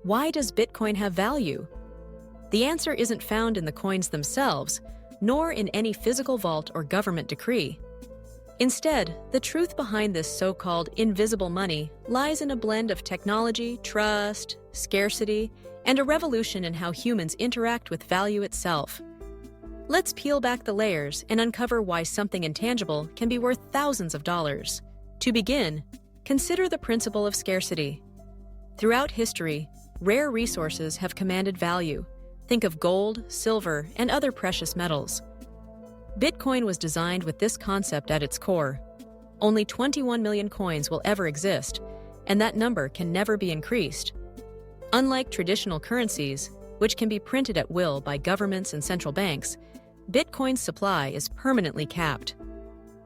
Why does Bitcoin have value? The answer isn't found in the coins themselves, nor in any physical vault or government decree. Instead, the truth behind this so-called invisible money lies in a blend of technology, trust, scarcity, and a revolution in how humans interact with value itself. Let's peel back the layers and uncover why something intangible can be worth thousands of dollars. To begin, consider the principle of scarcity. Throughout history, rare resources have commanded value. Think of gold, silver, and other precious metals. Bitcoin was designed with this concept at its core. Only 21 million coins will ever exist, and that number can never be increased. Unlike traditional currencies, which can be printed at will by governments and central banks, Bitcoin's supply is permanently capped.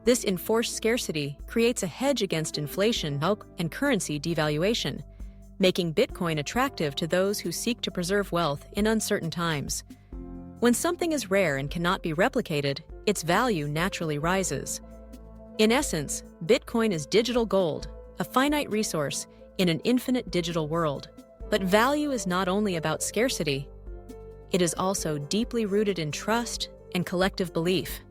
This enforced scarcity creates a hedge against inflation and currency devaluation, making Bitcoin attractive to those who seek to preserve wealth in uncertain times. When something is rare and cannot be replicated, its value naturally rises. In essence, Bitcoin is digital gold, a finite resource in an infinite digital world. But value is not only about scarcity. It is also deeply rooted in trust and collective belief.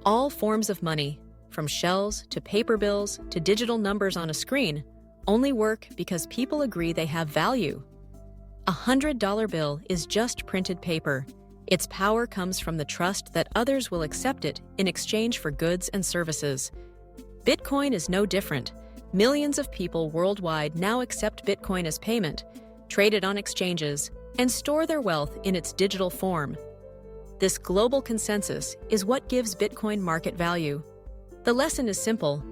All forms of money, from shells to paper bills to digital numbers on a screen, only work because people agree they have value. A $100 bill is just printed paper. Its power comes from the trust that others will accept it in exchange for goods and services. Bitcoin is no different. Millions of people worldwide now accept Bitcoin as payment, trade it on exchanges, and store their wealth in its digital form. This global consensus is what gives Bitcoin market value. The lesson is simple.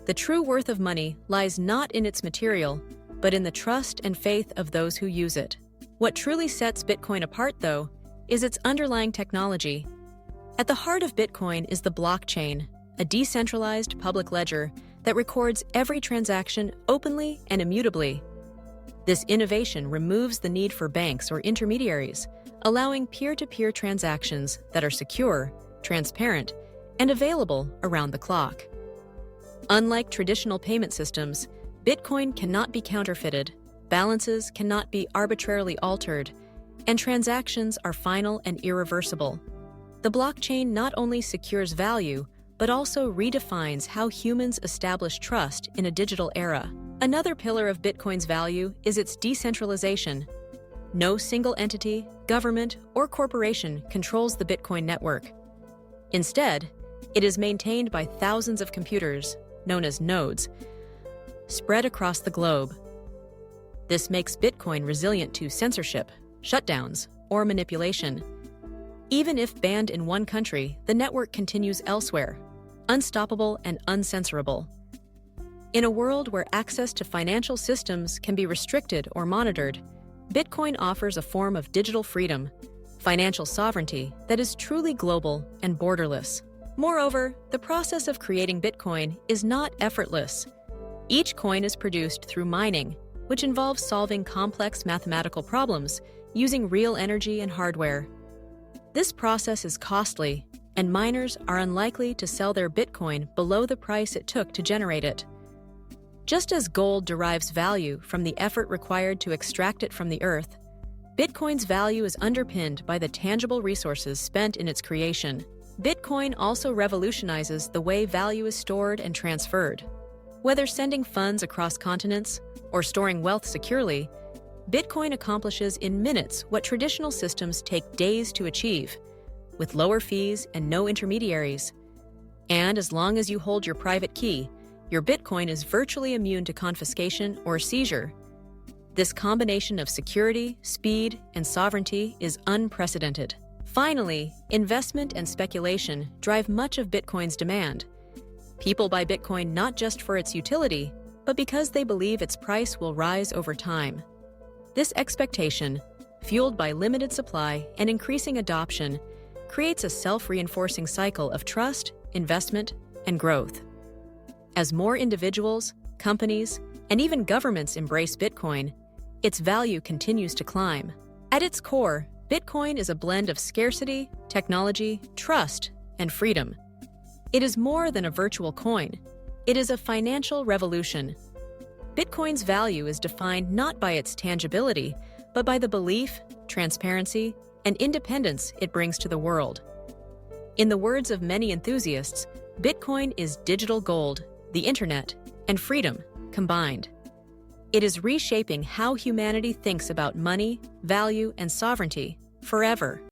The true worth of money lies not in its material, but in the trust and faith of those who use it. What truly sets Bitcoin apart, though, is its underlying technology. At the heart of Bitcoin is the blockchain, a decentralized public ledger that records every transaction openly and immutably. This innovation removes the need for banks or intermediaries, allowing peer-to-peer transactions that are secure, transparent, and available around the clock. Unlike traditional payment systems, Bitcoin cannot be counterfeited, balances cannot be arbitrarily altered, and transactions are final and irreversible. The blockchain not only secures value, but also redefines how humans establish trust in a digital era. Another pillar of Bitcoin's value is its decentralization. No single entity, government, or corporation controls the Bitcoin network. Instead, it is maintained by thousands of computers, known as nodes, spread across the globe. This makes Bitcoin resilient to censorship, shutdowns, or manipulation. Even if banned in one country, the network continues elsewhere, unstoppable and uncensorable. In a world where access to financial systems can be restricted or monitored, Bitcoin offers a form of digital freedom, financial sovereignty that is truly global and borderless. Moreover, the process of creating Bitcoin is not effortless. Each coin is produced through mining, which involves solving complex mathematical problems using real energy and hardware. This process is costly, and miners are unlikely to sell their Bitcoin below the price it took to generate it. Just as gold derives value from the effort required to extract it from the earth, Bitcoin's value is underpinned by the tangible resources spent in its creation. Bitcoin also revolutionizes the way value is stored and transferred. Whether sending funds across continents or storing wealth securely, Bitcoin accomplishes in minutes what traditional systems take days to achieve, with lower fees and no intermediaries. And as long as you hold your private key, your Bitcoin is virtually immune to confiscation or seizure. This combination of security, speed, and sovereignty is unprecedented. Finally, investment and speculation drive much of Bitcoin's demand. People buy Bitcoin not just for its utility, but because they believe its price will rise over time. This expectation, fueled by limited supply and increasing adoption, creates a self-reinforcing cycle of trust, investment, and growth. As more individuals, companies, and even governments embrace Bitcoin, its value continues to climb. At its core, Bitcoin is a blend of scarcity, technology, trust, and freedom. It is more than a virtual coin. It is a financial revolution. Bitcoin's value is defined not by its tangibility, but by the belief, transparency, and independence it brings to the world. In the words of many enthusiasts, Bitcoin is digital gold, the internet, and freedom combined. It is reshaping how humanity thinks about money, value, and sovereignty forever.